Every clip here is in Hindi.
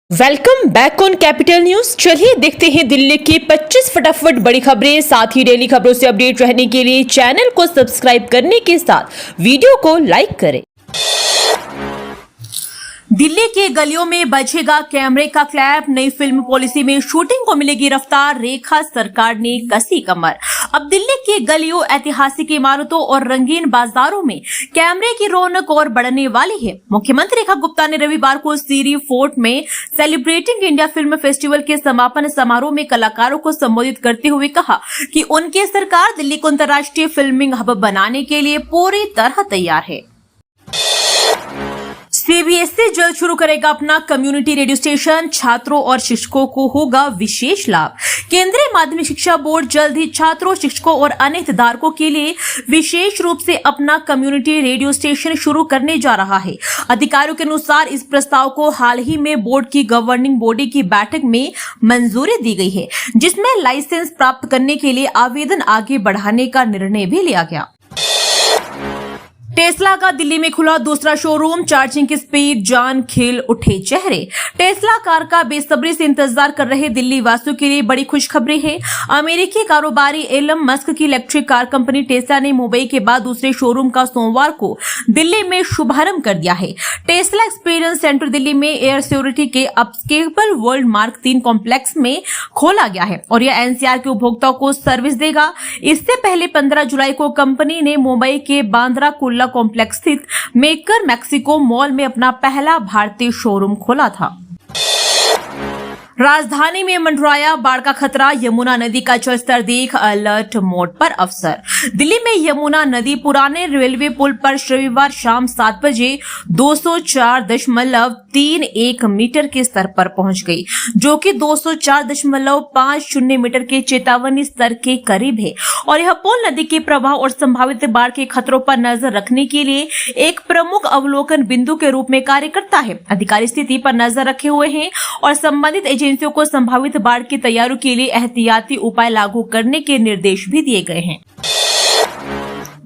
Welcome back on capital news. चलिए देखते हैं दिल्ली की 25 फटाफट बड़ी खबरें। साथ ही डेली खबरों से अपडेट रहने के लिए चैनल को सब्सक्राइब करने के साथ वीडियो को लाइक करें। दिल्ली के गलियों में बजेगा कैमरे का क्लैप। नई फिल्म पॉलिसी में शूटिंग को मिलेगी रफ्तार। रेखा सरकार ने कसी कमर। अब दिल्ली के गलियों, ऐतिहासिक इमारतों और रंगीन बाजारों में कैमरे की रौनक और बढ़ने वाली है। मुख्यमंत्री रेखा गुप्ता ने रविवार को सीरी फोर्ट में सेलिब्रेटिंग इंडिया फिल्म फेस्टिवल के समापन समारोह में कलाकारों को संबोधित करते हुए कहा कि उनकी सरकार दिल्ली को अंतर्राष्ट्रीय फिल्मिंग हब बनाने के लिए पूरी तरह तैयार है। सीबीएसई जल्द शुरू करेगा अपना कम्युनिटी रेडियो स्टेशन। छात्रों और शिक्षकों को होगा विशेष लाभ। केंद्रीय माध्यमिक शिक्षा बोर्ड जल्द ही छात्रों, शिक्षकों और अन्य हितधारकों के लिए विशेष रूप से अपना कम्युनिटी रेडियो स्टेशन शुरू करने जा रहा है। अधिकारियों के अनुसार इस प्रस्ताव को हाल ही में बोर्ड की गवर्निंग बॉडी की बैठक में मंजूरी दी गई है, जिसमें लाइसेंस प्राप्त करने के लिए आवेदन आगे बढ़ाने का निर्णय भी लिया गया। टेस्ला का दिल्ली में खुला दूसरा शोरूम। चार्जिंग की स्पीड जान खेल उठे चेहरे। टेस्ला कार का बेसब्री से इंतजार कर रहे दिल्ली वासियों के लिए बड़ी खुशखबरी है। अमेरिकी कारोबारी एलन मस्क की इलेक्ट्रिक कार कंपनी टेस्ला ने मुंबई के बाद दूसरे शोरूम का सोमवार को दिल्ली में शुभारंभ कर दिया है। टेस्ला एक्सपीरियंस सेंटर दिल्ली में एयर सिक्योरिटी के अपस्केलेबल वर्ल्ड मार्क 3 कॉम्प्लेक्स में खोला गया है और यह एनसीआर के उपभोक्ताओं को सर्विस देगा। इससे पहले 15 जुलाई को कंपनी ने मुंबई के बांद्रा कुर्ला कॉम्प्लेक्स स्थित मेकर मैक्सिको मॉल में अपना पहला भारतीय शोरूम खोला था। राजधानी में मंडराया बाढ़ का खतरा। यमुना नदी का जलस्तर देख अलर्ट मोड पर अफसर। दिल्ली में यमुना नदी पुराने रेलवे पुल पर रविवार शाम 7 बजे 204.31 मीटर के स्तर पर पहुंच गई, जो कि 204.50 मीटर के चेतावनी स्तर के करीब है और यह पुल नदी के प्रवाह और संभावित बाढ़ के खतरों पर नजर रखने के लिए एक प्रमुख अवलोकन बिंदु के रूप में कार्य करता है। अधिकारी स्थिति पर नजर रखे हुए हैं और संबंधित एजेंसियों को संभावित बाढ़ की तैयारियों के लिए एहतियाती उपाय लागू करने के निर्देश भी दिए गए हैं।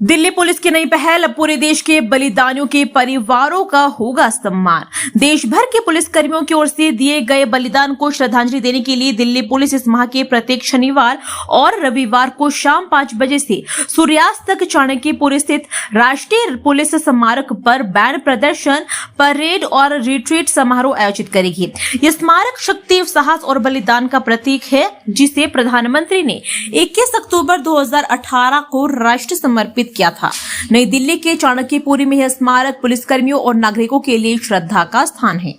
दिल्ली पुलिस की नई पहल। अब पूरे देश के बलिदानियों के परिवारों का होगा सम्मान। देश भर के पुलिस कर्मियों की ओर से दिए गए बलिदान को श्रद्धांजलि देने के लिए दिल्ली पुलिस इस माह के प्रत्येक शनिवार और रविवार को शाम 5 बजे से सूर्यास्त तक चाणक्यपुर स्थित राष्ट्रीय पुलिस स्मारक पर बैंड प्रदर्शन, परेड और रिट्रीट समारोह आयोजित करेगी। यह स्मारक शक्ति, साहस और बलिदान का प्रतीक है, जिसे प्रधानमंत्री ने 21 अक्टूबर 2018 को राष्ट्र समर्पित किया था। नई दिल्ली के चाणक्यपुरी में यह स्मारक पुलिसकर्मियों और नागरिकों के लिए श्रद्धा का स्थान है।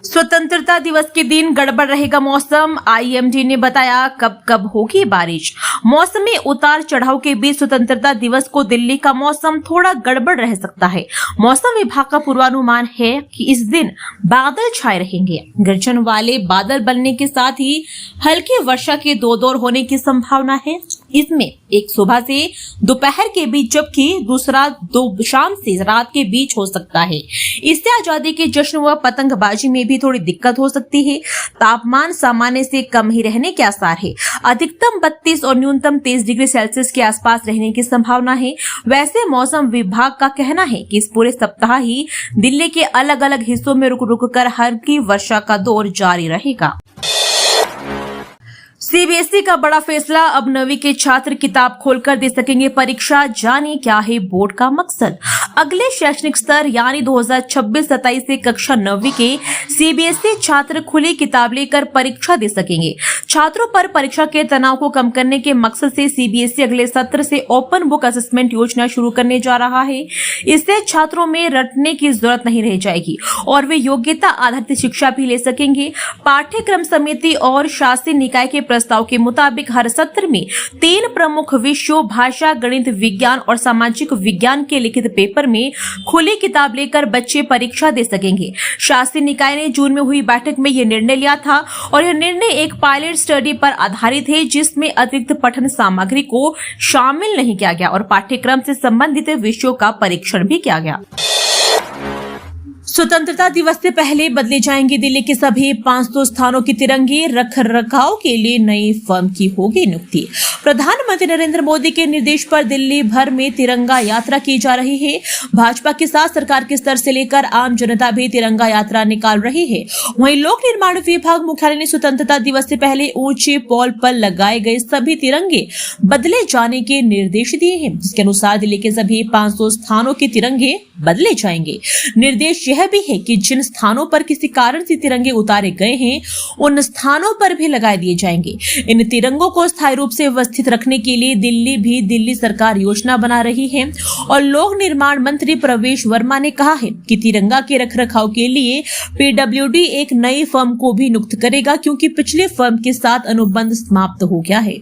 स्वतंत्रता दिवस के दिन गड़बड़ रहेगा मौसम। आईएमडी ने बताया कब कब होगी बारिश। मौसम में उतार चढ़ाव के बीच स्वतंत्रता दिवस को दिल्ली का मौसम थोड़ा गड़बड़ रह सकता है। मौसम विभाग का पूर्वानुमान है कि इस दिन बादल छाए रहेंगे। गर्जन वाले बादल बनने के साथ ही हल्की वर्षा के 2 दौर होने की संभावना है। इसमें एक सुबह से दोपहर के बीच, जबकि दूसरा शाम से रात के बीच हो सकता है। इससे आजादी के जश्न व पतंगबाजी में भी थोड़ी दिक्कत हो सकती है। तापमान सामान्य से कम ही रहने के आसार है। अधिकतम 32 और न्यूनतम 23 डिग्री सेल्सियस के आसपास रहने की संभावना है। वैसे मौसम विभाग का कहना है कि इस पूरे सप्ताह ही दिल्ली के अलग अलग हिस्सों में रुक रुक कर हल्की वर्षा का दौर जारी रहेगा। सीबीएसई का बड़ा फैसला। अब 9वीं के छात्र किताब खोलकर दे सकेंगे परीक्षा। जानिए क्या है बोर्ड का मकसद। अगले शैक्षणिक स्तर यानी 2026-27 से कक्षा 9वीं के सीबीएसई छात्र खुली किताब लेकर परीक्षा दे सकेंगे। छात्रों पर परीक्षा के तनाव को कम करने के मकसद से सीबीएसई अगले सत्र से ओपन बुक असेसमेंट योजना शुरू करने जा रहा है। इससे छात्रों में रटने की जरूरत नहीं रह जाएगी और वे योग्यता आधारित शिक्षा भी ले सकेंगे। पाठ्यक्रम समिति और शासी निकाय के प्रस्ताव के मुताबिक हर सत्र में 3 प्रमुख विषयों भाषा, गणित, विज्ञान और सामाजिक विज्ञान के लिखित पेपर में खुली किताब लेकर बच्चे परीक्षा दे सकेंगे। शासी निकाय ने जून में हुई बैठक में यह निर्णय लिया था और यह निर्णय एक पायलट स्टडी पर आधारित है, जिसमें अतिरिक्त पठन सामग्री को शामिल नहीं किया गया और पाठ्यक्रम से संबंधित विषयों का परीक्षण भी किया गया। स्वतंत्रता दिवस से पहले बदले जाएंगे दिल्ली के सभी 500 स्थानों के तिरंगे। रख रखाव के लिए नई फर्म की होगी नियुक्ति। प्रधानमंत्री नरेंद्र मोदी के निर्देश पर दिल्ली भर में तिरंगा यात्रा की जा रही है। भाजपा के साथ सरकार के स्तर से लेकर आम जनता भी तिरंगा यात्रा निकाल रही है। वहीं लोक निर्माण विभाग मुख्यालय ने स्वतंत्रता दिवस से पहले ऊंचे पोल पर लगाए गए सभी तिरंगे बदले जाने के निर्देश दिए हैं, जिसके अनुसार दिल्ली के सभी 500 स्थानों के तिरंगे बदले जाएंगे। निर्देश यह भी है कि जिन स्थानों पर किसी कारण से तिरंगे उतारे गए हैं, उन स्थानों पर भी लगाए दिए जाएंगे। इन तिरंगों को स्थायी रूप से व्यवस्थित रखने के लिए दिल्ली सरकार योजना बना रही है और लोक निर्माण मंत्री प्रवेश वर्मा ने कहा है कि तिरंगा के रखरखाव के लिए पीडब्ल्यूडी एक नई फर्म को भी नियुक्त करेगा, क्योंकि पिछले फर्म के साथ अनुबंध समाप्त हो गया है।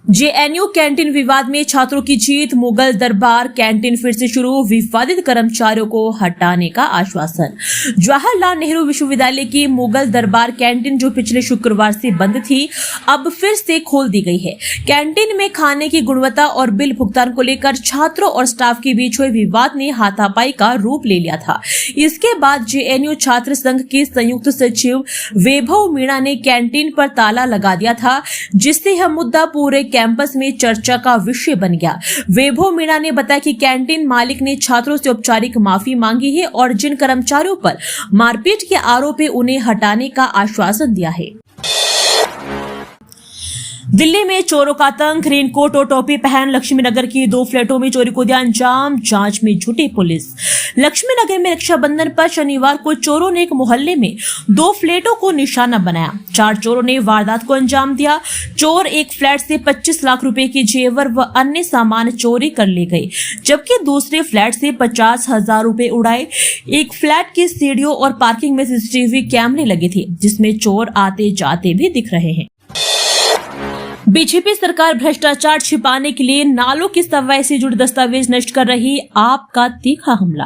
जेएनयू कैंटीन विवाद में छात्रों की जीत। मुगल दरबार कैंटीन फिर से शुरू। विवादित कर्मचारियों को हटाने का आश्वासन। जवाहरलाल नेहरू विश्वविद्यालय की मुगल दरबार कैंटीन, जो पिछले शुक्रवार से बंद थी, अब फिर से खोल दी गई है। कैंटीन में खाने की गुणवत्ता और बिल भुगतान को लेकर छात्रों और स्टाफ के बीच हुए विवाद ने हाथापाई का रूप ले लिया था। इसके बाद जेएनयू छात्र संघ के संयुक्त सचिव वैभव मीणा ने कैंटीन पर ताला लगा दिया था, जिससे यह मुद्दा पूरे कैंपस में चर्चा का विषय बन गया। वैभव मीणा ने बताया कि कैंटीन मालिक ने छात्रों से औपचारिक माफी मांगी है और जिन कर्मचारियों पर मारपीट के आरोप है, उन्हें हटाने का आश्वासन दिया है। दिल्ली में चोरों का आतंक। रेनकोट और टोपी पहन लक्ष्मीनगर की 2 फ्लैटों में चोरी को दिया अंजाम। जांच में जुटी पुलिस। लक्ष्मीनगर में रक्षाबंधन पर शनिवार को चोरों ने एक मोहल्ले में 2 फ्लैटों को निशाना बनाया। 4 चोरों ने वारदात को अंजाम दिया। चोर एक फ्लैट से 25 लाख रुपए के जेवर व अन्य सामान चोरी कर ले गए, जबकि दूसरे फ्लैट से 50,000 रुपए उड़ाए। एक फ्लैट की सीढ़ियों और पार्किंग में सीसीटीवी कैमरे लगे थे, जिसमें चोर आते जाते भी दिख रहे हैं। बीजेपी सरकार भ्रष्टाचार छिपाने के लिए नालों की सफाई से जुड़े दस्तावेज नष्ट कर रही। आप का तीखा हमला।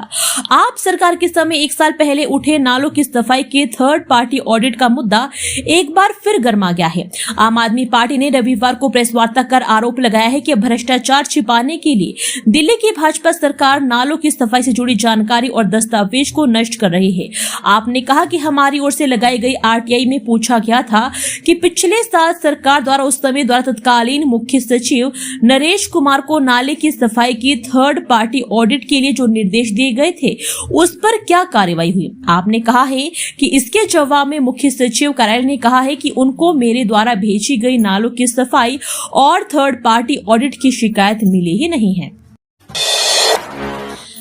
आप सरकार के समय 1 साल पहले उठे नालों की सफाई के थर्ड पार्टी ऑडिट का मुद्दा एक बार फिर गर्मा गया है। आम आदमी पार्टी ने रविवार को प्रेस वार्ता कर आरोप लगाया है कि भ्रष्टाचार छिपाने के लिए दिल्ली की भाजपा सरकार नालों की सफाई से जुड़ी जानकारी और दस्तावेज को नष्ट कर रही है। आपने कहा कि हमारी ओर से लगाई गई आरटीआई में पूछा गया था कि पिछले साल सरकार द्वारा उस समय तत्कालीन मुख्य सचिव नरेश कुमार को नाले की सफाई की थर्ड पार्टी ऑडिट के लिए जो निर्देश दिए गए थे, उस पर क्या कार्रवाई हुई। आपने कहा है कि इसके जवाब में मुख्य सचिव कार्यालय ने कहा है कि उनको मेरे द्वारा भेजी गई नालों की सफाई और थर्ड पार्टी ऑडिट की शिकायत मिली ही नहीं है।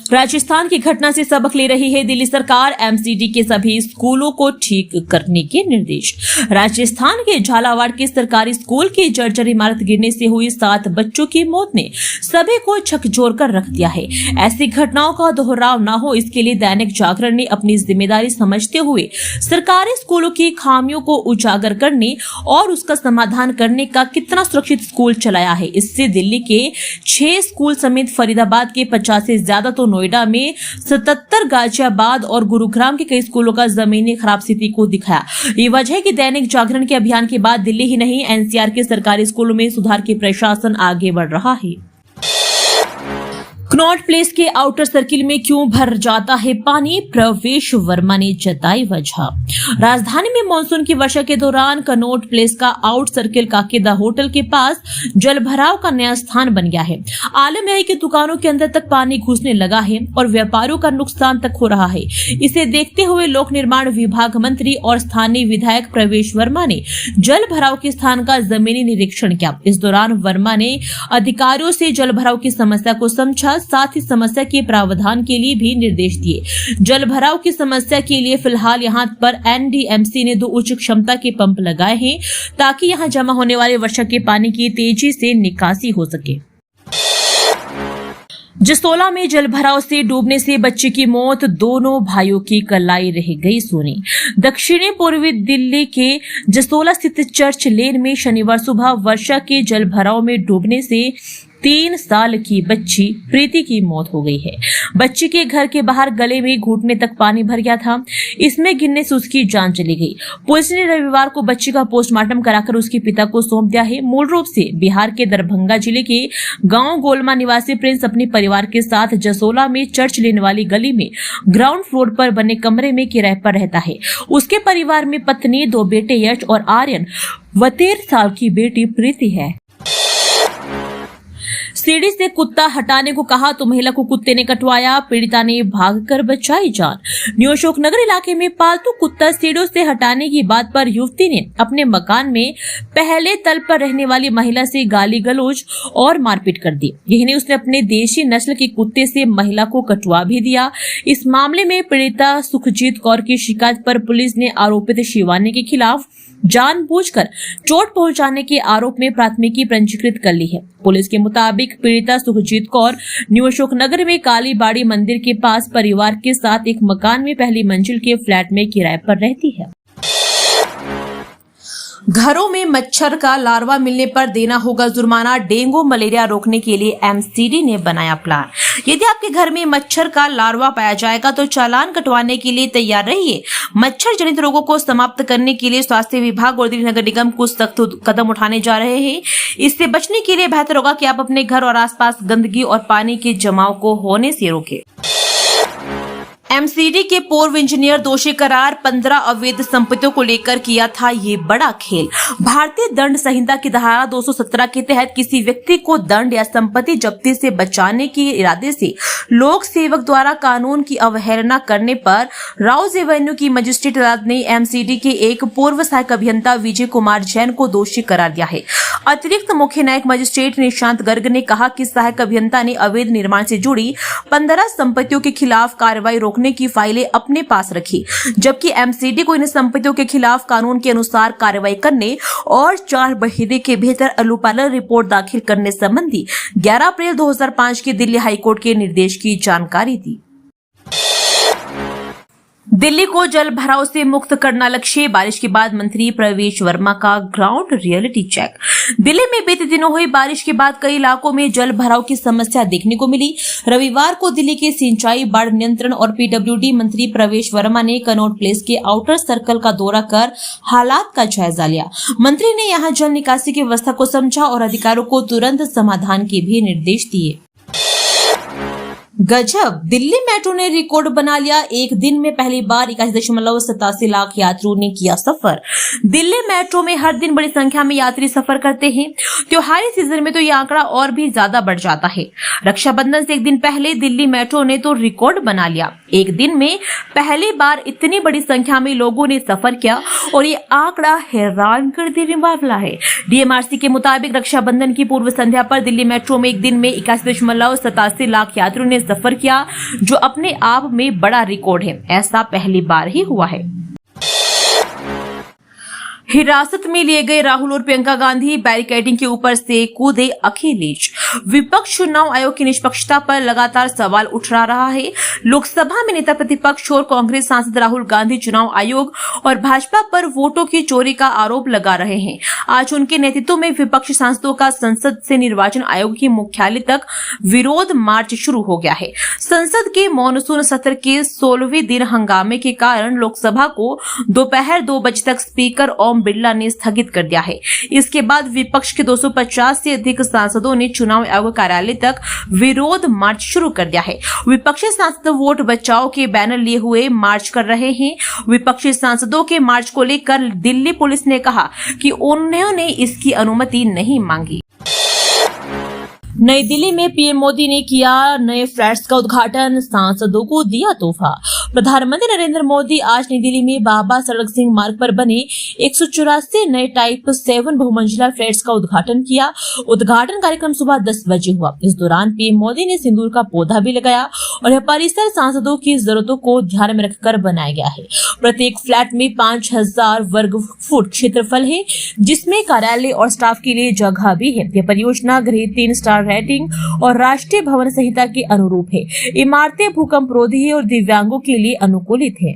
राजस्थान की घटना से सबक ले रही है दिल्ली सरकार। एमसीडी के सभी स्कूलों को ठीक करने के निर्देश। राजस्थान के झालावाड़ के सरकारी स्कूल की जर्जर इमारत गिरने से हुई 7 बच्चों की मौत ने सभी को झकझोर कर रख दिया है। ऐसी घटनाओं का दोहराव न हो, इसके लिए दैनिक जागरण ने अपनी जिम्मेदारी समझते हुए सरकारी स्कूलों की खामियों को उजागर करने और उसका समाधान करने का कितना सुरक्षित स्कूल चलाया है। इससे दिल्ली के 6 स्कूल समेत फरीदाबाद के 50 से ज्यादा, तो नोएडा में 77, गाजियाबाद और गुरुग्राम के कई स्कूलों का जमीनी खराब स्थिति को दिखाया। ये वजह है कि दैनिक जागरण के अभियान के बाद दिल्ली ही नहीं, एनसीआर के सरकारी स्कूलों में सुधार के प्रशासन आगे बढ़ रहा है। कनॉट प्लेस के आउटर सर्किल में क्यों भर जाता है पानी, प्रवेश वर्मा ने जताई वजह। राजधानी में मानसून की वर्षा के दौरान कनॉट प्लेस का आउट सर्किल काकेदा होटल के पास जल भराव का नया स्थान बन गया है। आलम यह है कि दुकानों के अंदर तक पानी घुसने लगा है और व्यापारियों का नुकसान तक हो रहा है। इसे देखते हुए लोक निर्माण विभाग मंत्री और स्थानीय विधायक प्रवेश वर्मा ने जल भराव के स्थान का जमीनी निरीक्षण किया। इस दौरान वर्मा ने अधिकारियों से जल भराव की समस्या को समझा, साथ ही समस्या के प्रावधान के लिए भी निर्देश दिए। जल भराव की समस्या के लिए फिलहाल यहां पर एनडीएमसी ने 2 उच्च क्षमता के पंप लगाए हैं, ताकि यहां जमा होने वाले वर्षा के पानी की तेजी से निकासी हो सके। जसोला में जल भराव से डूबने से बच्चे की मौत, दोनों भाइयों की कलाई रह गई सूनी। दक्षिणी पूर्वी दिल्ली के जसोला स्थित चर्च लेन में शनिवार सुबह वर्षा के जल भराव में डूबने से 3 साल की बच्ची प्रीति की मौत हो गई है। बच्ची के घर के बाहर गले में घुटने तक पानी भर गया था। इसमें गिरने से उसकी जान चली गई। पुलिस ने रविवार को बच्ची का पोस्टमार्टम कराकर उसके पिता को सौंप दिया है। मूल रूप से बिहार के दरभंगा जिले के गांव गोलमा निवासी प्रिंस अपने परिवार के साथ जसोला में चर्च लेने वाली गली में ग्राउंड फ्लोर पर बने कमरे में किराए पर रहता है। उसके परिवार में पत्नी, 2 बेटे यश और आर्यन व 13 साल की बेटी प्रीति है। सीढ़ी से कुत्ता हटाने को कहा तो महिला को कुत्ते ने कटवाया, पीड़िता ने भागकर बचाई जान। न्यू अशोकनगर इलाके में पालतू कुत्ता सीढ़ियों से हटाने की बात पर युवती ने अपने मकान में पहले तल पर रहने वाली महिला से गाली गलौज और मारपीट कर दी। यही नहीं, उसने अपने देशी नस्ल के कुत्ते से महिला को कटवा भी दिया। इस मामले में पीड़िता सुखजीत कौर की शिकायत पर पुलिस ने आरोपित शिवानी के खिलाफ जानबूझकर चोट पहुंचाने के आरोप में प्राथमिकी पंजीकृत कर ली है। पुलिस के मुताबिक पीड़िता सुखजीत कौर न्यू अशोकनगर में कालीबाड़ी मंदिर के पास परिवार के साथ एक मकान में पहली मंजिल के फ्लैट में किराए पर रहती है। घरों में मच्छर का लार्वा मिलने पर देना होगा जुर्माना। डेंगू मलेरिया रोकने के लिए एमसीडी ने बनाया प्लान। यदि आपके घर में मच्छर का लार्वा पाया जाएगा तो चालान कटवाने के लिए तैयार रहिए। मच्छर जनित रोगों को समाप्त करने के लिए स्वास्थ्य विभाग और दिल्ली नगर निगम कुछ सख्त कदम उठाने जा रहे हैं। इससे बचने के लिए बेहतर होगा कि आप अपने घर और आसपास गंदगी और पानी के जमाव को होने से रोकें। एमसीडी के पूर्व इंजीनियर दोषी करार। 15 अवैध संपत्तियों को लेकर किया था ये बड़ा खेल। भारतीय दंड संहिता की धारा 217 के तहत किसी व्यक्ति को दंड या संपत्ति जब्ती से बचाने के इरादे से लोक सेवक द्वारा कानून की अवहेलना करने पर राउज एवेन्यू की मजिस्ट्रेट अदालत ने एमसीडी के एक पूर्व सहायक अभियंता विजय कुमार जैन को दोषी करार दिया है। अतिरिक्त मुख्य न्यायिक मजिस्ट्रेट निशांत गर्ग ने कहा कि सहायक अभियंता ने अवैध निर्माण से जुड़ी 15 संपत्तियों के खिलाफ कार्रवाई रोकने की फाइलें अपने पास रखी, जबकि एमसीडी को इन संपत्तियों के खिलाफ कानून के अनुसार कार्रवाई करने और 4 महीने के भीतर अनुपालन रिपोर्ट दाखिल करने संबंधी 11 अप्रैल 2005 के दिल्ली हाईकोर्ट के निर्देश की जानकारी दी। दिल्ली को जल भराव से मुक्त करना लक्ष्य। बारिश के बाद मंत्री प्रवेश वर्मा का ग्राउंड रियलिटी चेक। दिल्ली में बीते दिनों हुई बारिश के बाद कई इलाकों में जल भराव की समस्या देखने को मिली। रविवार को दिल्ली के सिंचाई, बाढ़ नियंत्रण और पीडब्ल्यूडी मंत्री प्रवेश वर्मा ने कनॉट प्लेस के आउटर सर्कल का दौरा कर हालात का जायजा लिया। मंत्री ने यहां जल निकासी की व्यवस्था को समझा और अधिकारियों को तुरंत समाधान के भी निर्देश दिए। गजब, दिल्ली मेट्रो ने रिकॉर्ड बना लिया। एक दिन में पहली बार 81.87 लाख यात्रियों ने किया सफर। दिल्ली मेट्रो में हर दिन बड़ी संख्या में यात्री सफर करते हैं। त्योहारी सीजन में तो ये आंकड़ा और भी ज्यादा बढ़ जाता है। रक्षाबंधन से एक दिन पहले दिल्ली मेट्रो ने तो रिकॉर्ड बना लिया। एक दिन में पहली बार इतनी बड़ी संख्या में लोगों ने सफर किया और ये आंकड़ा हैरान कर देने वाला है। डीएमआरसी के मुताबिक रक्षाबंधन की पूर्व संध्या पर दिल्ली मेट्रो में एक दिन में 81.87 लाख यात्रियों ने सफर किया, जो अपने आप में बड़ा रिकॉर्ड है। ऐसा पहली बार ही हुआ है। हिरासत में लिए गए राहुल और प्रियंका गांधी। बैरिकेडिंग के ऊपर से कूदे अखिलेश। विपक्ष चुनाव आयोग की निष्पक्षता पर लगातार सवाल उठा रहा है। लोकसभा में नेता प्रतिपक्ष और कांग्रेस सांसद राहुल गांधी चुनाव आयोग और भाजपा पर वोटों की चोरी का आरोप लगा रहे हैं। आज उनके नेतृत्व में विपक्षी सांसदों का संसद से निर्वाचन आयोग के मुख्यालय तक विरोध मार्च शुरू हो गया है। संसद के मॉनसून सत्र के 16वें दिन हंगामे के कारण लोकसभा को दोपहर 2 बजे तक स्पीकर ओम बिरला ने स्थगित कर दिया है। इसके बाद विपक्ष के 250 से अधिक सांसदों ने चुनाव आयोग कार्यालय तक विरोध मार्च शुरू कर दिया है। विपक्षी सांसद वोट बचाओ के बैनर लिए हुए मार्च कर रहे हैं। विपक्षी सांसदों के मार्च को लेकर दिल्ली पुलिस ने कहा कि उन्होंने इसकी अनुमति नहीं मांगी। नई दिल्ली में पीएम मोदी ने किया नए फ्लैट्स का उद्घाटन, सांसदों को दिया तोहफा। प्रधानमंत्री नरेंद्र मोदी आज नई दिल्ली में बाबा सड़क सिंह मार्ग पर बने 184 नए टाइप 7 बहुमंजिला फ्लैट्स का उद्घाटन किया। उद्घाटन कार्यक्रम सुबह 10 बजे हुआ। इस दौरान पीएम मोदी ने सिंदूर का पौधा भी लगाया और यह परिसर सांसदों की जरूरतों को ध्यान में रखकर बनाया गया है। प्रत्येक फ्लैट में 5000 वर्ग फुट क्षेत्रफल है, जिसमें कार्यालय और स्टाफ के लिए जगह भी है। यह परियोजना ग्रेड 3 स्टार रेटिंग और राष्ट्रीय भवन संहिता के अनुरूप है। इमारतें भूकंपरोधी और दिव्यांगों के लिए अनुकूलित है।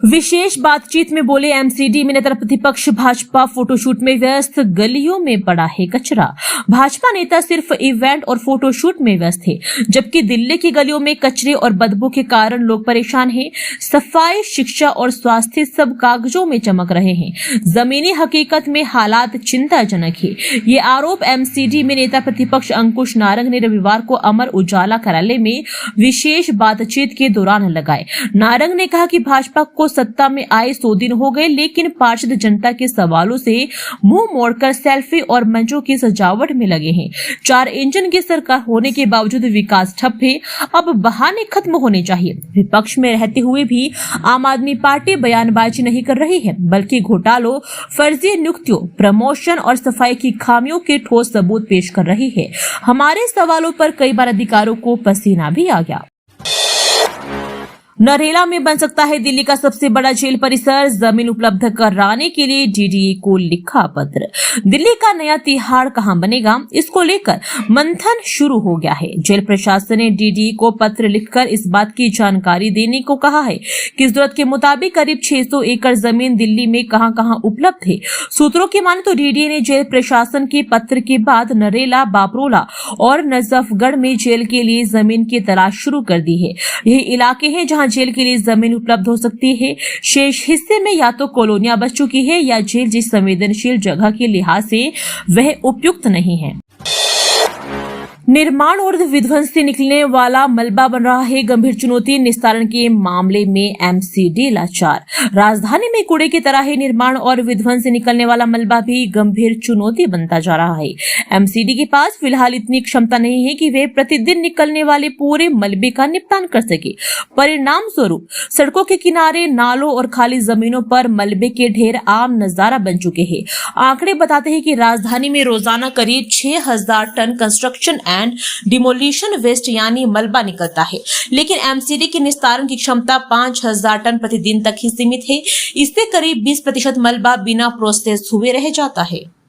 विशेष बातचीत में बोले एमसीडी में नेता प्रतिपक्ष भाजपा फोटोशूट में व्यस्त, गलियों में पड़ा है कचरा। भाजपा नेता सिर्फ इवेंट और फोटोशूट में व्यस्त थे, जबकि दिल्ली की गलियों में कचरे और बदबू के कारण लोग परेशान हैं। सफाई, शिक्षा और स्वास्थ्य सब कागजों में चमक रहे हैं, जमीनी हकीकत में हालात चिंताजनक है। ये आरोप एमसीडी में नेता प्रतिपक्ष अंकुश नारंग ने रविवार को अमर उजाला कार्यालय में विशेष बातचीत के दौरान लगाए। नारंग ने कहा कि भाजपा को सत्ता में आए 100 दिन हो गए, लेकिन पार्षद जनता के सवालों से मुंह मोड़कर सेल्फी और मंचों की सजावट में लगे हैं। 4 इंजन की सरकार होने के बावजूद विकास ठप है। अब बहाने खत्म होने चाहिए। विपक्ष में रहते हुए भी आम आदमी पार्टी बयानबाजी नहीं कर रही है, बल्कि घोटालों, फर्जी नियुक्तियों, प्रमोशन और सफाई की खामियों के ठोस सबूत पेश कर रही है। हमारे सवालों पर कई बार अधिकारियों को पसीना भी आ गया। नरेला में बन सकता है दिल्ली का सबसे बड़ा जेल परिसर, जमीन उपलब्ध कराने के लिए डीडीए को लिखा पत्र। दिल्ली का नया तिहाड़ कहां बनेगा, इसको लेकर मंथन शुरू हो गया है। जेल प्रशासन ने डीडीए को पत्र लिखकर इस बात की जानकारी देने को कहा है कि जरूरत के मुताबिक करीब 600 एकड़ जमीन दिल्ली में कहां-कहां उपलब्ध है। सूत्रों की माने तो डीडीए ने जेल प्रशासन के पत्र के बाद नरेला, बापरोला और नजफगढ़ में जेल के लिए जमीन की तलाश शुरू कर दी है। यही इलाके हैं जहां जेल के लिए जमीन उपलब्ध हो सकती है। शेष हिस्से में या तो कॉलोनियां बच चुकी है या जेल जिस संवेदनशील जगह के लिहाज से वह उपयुक्त नहीं है। निर्माण और विध्वंस से निकलने वाला मलबा बन रहा है गंभीर चुनौती, निस्तारण के मामले में एमसीडी लाचार। राजधानी में कूड़े की तरह ही निर्माण और विध्वंस से निकलने वाला मलबा भी गंभीर चुनौती बनता जा रहा है। एमसीडी के पास फिलहाल इतनी क्षमता नहीं है कि वे प्रतिदिन निकलने वाले पूरे मलबे का निपटान कर सके। परिणाम स्वरूप सड़कों के किनारे, नालों और खाली जमीनों पर मलबे के ढेर आम नजारा बन चुके हैं। आंकड़े बताते हैं कि राजधानी में रोजाना करीब 6000 ton construction and demolition waste यानी मलबा निकलता है, लेकिन एमसीडी की निस्तारण की क्षमता 5000 टन प्रतिदिन तक ही सीमित है। इससे करीब 20% मलबा बिना प्रोसेस हुए रह जाता है।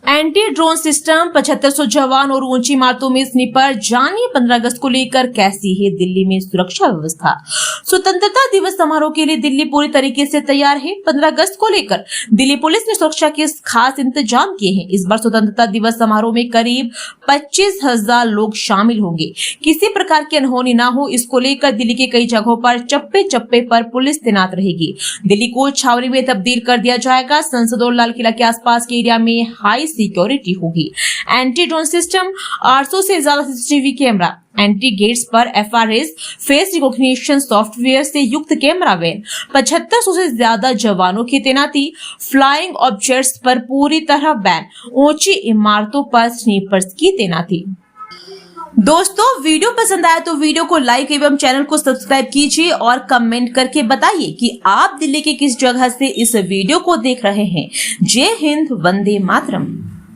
एंटी ड्रोन सिस्टम, 7500 जवान और ऊंची इमारतों में स्नीपर। जानिए 15 अगस्त को लेकर कैसी है दिल्ली में सुरक्षा व्यवस्था। स्वतंत्रता दिवस समारोह के लिए दिल्ली पूरी तरीके से तैयार है। 15 अगस्त को लेकर दिल्ली पुलिस ने सुरक्षा के खास इंतजाम किए हैं। इस बार स्वतंत्रता दिवस समारोह में करीब 25,000 लोग शामिल होंगे। किसी प्रकार की अनहोनी ना हो, इसको लेकर दिल्ली के कई जगहों पर चप्पे चप्पे पर पुलिस तैनात रहेगी। दिल्ली को छावनी में तब्दील कर दिया जाएगा। संसद और लाल किला के आसपास के एरिया में हाई सिक्योरिटी होगी। एंटी ड्रोन सिस्टम, 800 से ज्यादा सीसीटीवी कैमरा, एंटी गेट्स पर एफआरएस फेस रिकॉग्निशन सॉफ्टवेयर से युक्त कैमरा वैन, 7500 से ज्यादा जवानों की तैनाती, फ्लाइंग ऑब्जेक्ट्स पर पूरी तरह बैन, ऊंची इमारतों पर स्नीपर्स की तैनाती। दोस्तों, वीडियो पसंद आया तो वीडियो को लाइक एवं चैनल को सब्सक्राइब कीजिए और कमेंट करके बताइए कि आप दिल्ली के किस जगह से इस वीडियो को देख रहे हैं। जय हिंद, वंदे मातरम।